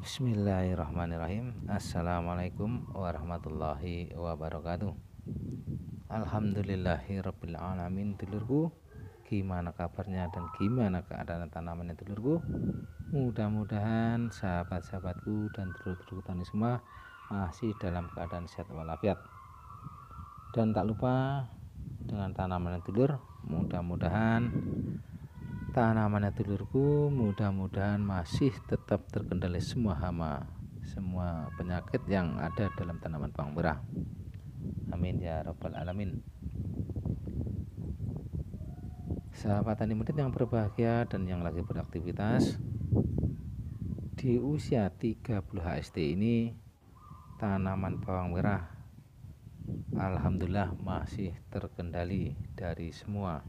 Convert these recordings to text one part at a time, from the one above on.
Bismillahirrahmanirrahim. Assalamualaikum warahmatullahi wabarakatuh. Alhamdulillahirabbil alamin. Dulurku, gimana kabarnya dan gimana keadaan tanamannya dulurku? Mudah-mudahan sahabat-sahabatku dan dulur-dulur tani semua masih dalam keadaan sehat walafiat. Dan tak lupa dengan tanaman dulur, mudah-mudahan tanamannya dulurku mudah-mudahan masih tetap terkendali semua hama, semua penyakit yang ada dalam tanaman bawang merah. Amin ya rabbal alamin. Sahabat tani muda yang berbahagia dan yang lagi beraktivitas di usia 30 HST ini, tanaman bawang merah alhamdulillah masih terkendali dari semua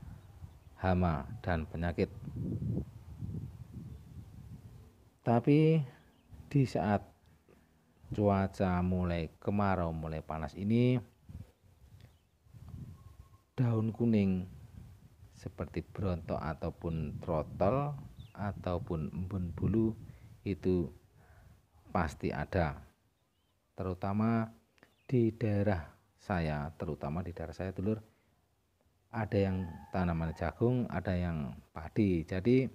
hama dan penyakit. Tapi di saat cuaca mulai kemarau, mulai panas ini, daun kuning seperti brontok ataupun trotol ataupun embun bulu itu pasti ada, terutama di daerah saya, dulur, ada yang tanaman jagung, ada yang padi. Jadi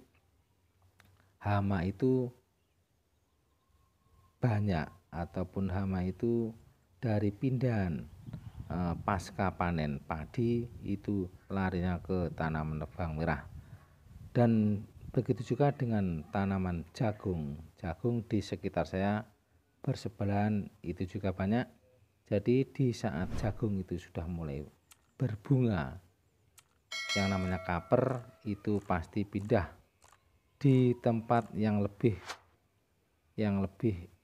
hama itu banyak, ataupun hama itu dari pindahan pasca panen padi itu larinya ke tanaman bawang merah. Dan begitu juga dengan tanaman jagung. Jagung di sekitar saya bersebelahan itu juga banyak. Jadi di saat jagung itu sudah mulai berbunga, yang namanya kaper itu pasti pindah di tempat yang lebih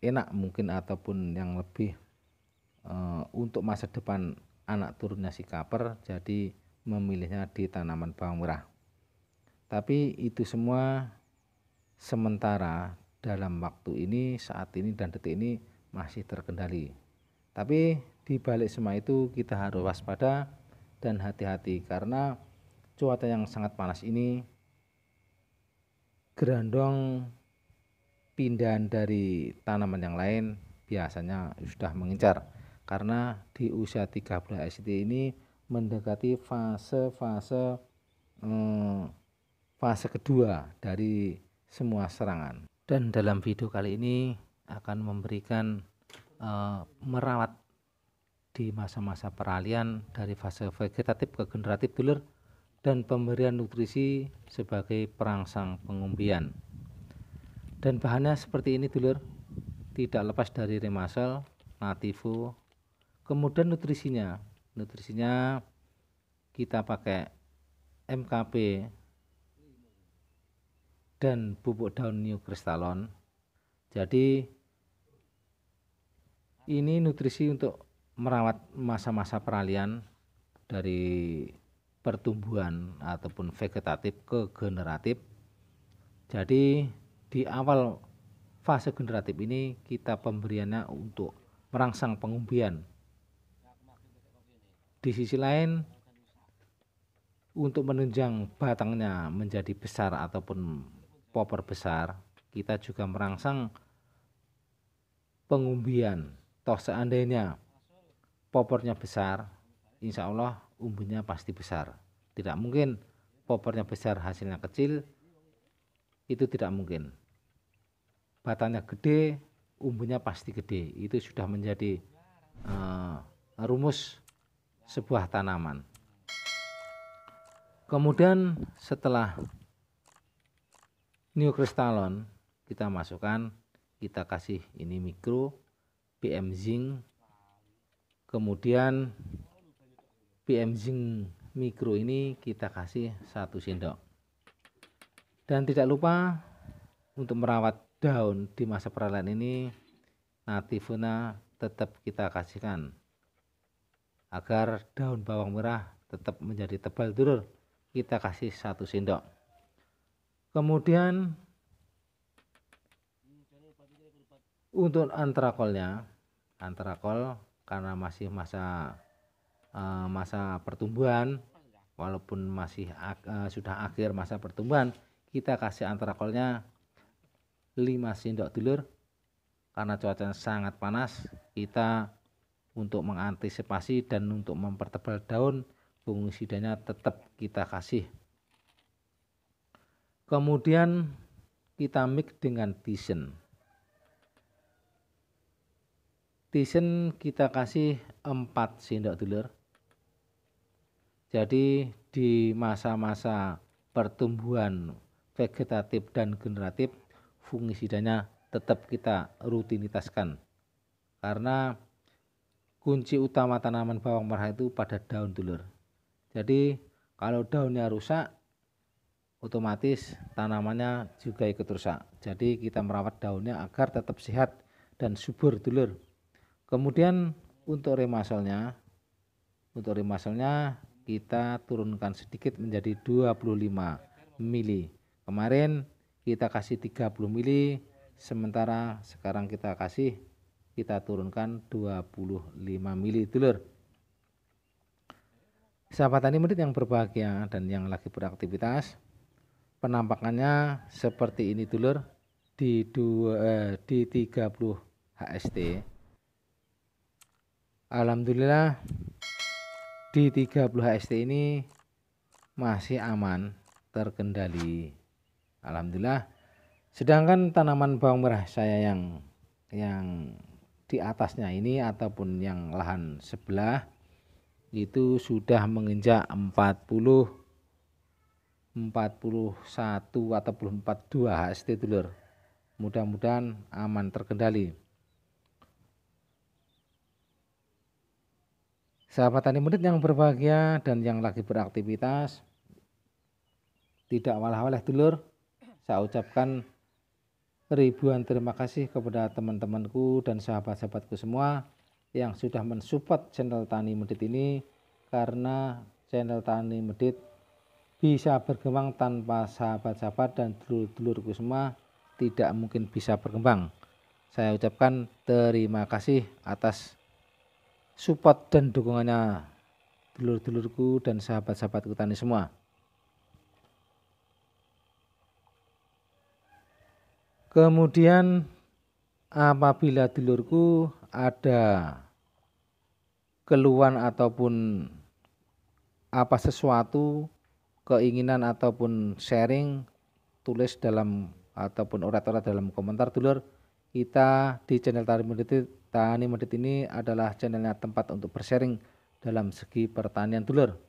enak mungkin, ataupun yang lebih untuk masa depan anak turunnya si kaper, jadi memilihnya di tanaman bawang merah. Tapi itu semua sementara, dalam waktu ini, saat ini dan detik ini masih terkendali. Tapi di balik semua itu kita harus waspada dan hati-hati, karena cuaca yang sangat panas ini, gerandong pindahan dari tanaman yang lain biasanya sudah mengincar, karena di usia 30 HST ini mendekati fase kedua dari semua serangan. Dan dalam video kali ini akan memberikan merawat di masa-masa peralihan dari fase vegetatif ke generatif dulur, dan pemberian nutrisi sebagai perangsang pengumbian. Dan bahannya seperti ini dulur, tidak lepas dari Remasol, Nativo. Kemudian nutrisinya kita pakai MKP dan bubuk daun New Kristalon. Jadi ini nutrisi untuk merawat masa-masa peralihan dari pertumbuhan ataupun vegetatif ke generatif. Jadi di awal fase generatif ini kita pemberiannya untuk merangsang pengumbian. Di sisi lain, untuk menunjang batangnya menjadi besar ataupun popor besar, kita juga merangsang pengumbian. Toh seandainya popornya besar, insya Allah umbinya pasti besar. Tidak mungkin popornya besar hasilnya kecil, itu tidak mungkin. Batangnya gede, umbinya pasti gede. Itu sudah menjadi rumus sebuah tanaman. Kemudian setelah New Kristalon kita masukkan, kita kasih ini mikro PM zinc. Kemudian PM zinc mikro ini kita kasih 1 sendok. Dan tidak lupa untuk merawat daun di masa peralihan ini, Nativuna tetap kita kasihkan agar daun bawang merah tetap menjadi tebal dulur. Kita kasih 1 sendok. Kemudian untuk antrakol karena masih masa pertumbuhan, walaupun masih sudah akhir masa pertumbuhan, kita kasih antrakolnya 5 sendok dulur. karena cuacanya sangat panas, kita untuk mengantisipasi dan untuk mempertebal daun, fungisidanya tetap kita kasih. Kemudian kita mix dengan Tisen. Tisen kita kasih 4 sendok dulur. Jadi di masa-masa pertumbuhan vegetatif dan generatif, fungisidanya tetap kita rutinitaskan. Karena kunci utama tanaman bawang merah itu pada daun dulur. Jadi kalau daunnya rusak, otomatis tanamannya juga ikut rusak. Jadi kita merawat daunnya agar tetap sehat dan subur dulur. Kemudian untuk remaselnya kita turunkan sedikit menjadi 25 mili. Kemarin kita kasih 30 mili, sementara sekarang kita turunkan 25 mili dulur. Sahabat tani medit yang berbahagia dan yang lagi beraktivitas, penampakannya seperti ini dulur di 30 HST. Alhamdulillah di 30 HST ini masih aman, terkendali. Alhamdulillah. Sedangkan tanaman bawang merah saya yang di atasnya ini ataupun yang lahan sebelah itu sudah menginjak 41 ataupun 42 HST dulur. Mudah-mudahan aman, terkendali. Sahabat tani medit yang berbahagia dan yang lagi beraktivitas, tidak walah-walah dulur, saya ucapkan ribuan terima kasih kepada teman-temanku dan sahabat-sahabatku semua yang sudah mensupport channel Tani Medit ini, karena channel Tani Medit bisa berkembang tanpa sahabat-sahabat dan dulur-dulurku semua tidak mungkin bisa berkembang. Saya ucapkan terima kasih atas support dan dukungannya dulur-dulurku dan sahabat-sahabatku tani semua. Kemudian apabila dulurku ada keluhan ataupun apa sesuatu, keinginan ataupun sharing, tulis dalam ataupun orat-orat dalam komentar dulur. Kita di channel Tani Medit ini adalah channelnya tempat untuk bersharing dalam segi pertanian dulur.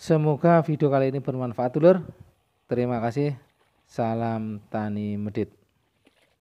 Semoga video kali ini bermanfaat dulur. Terima kasih. Salam Tani Medit.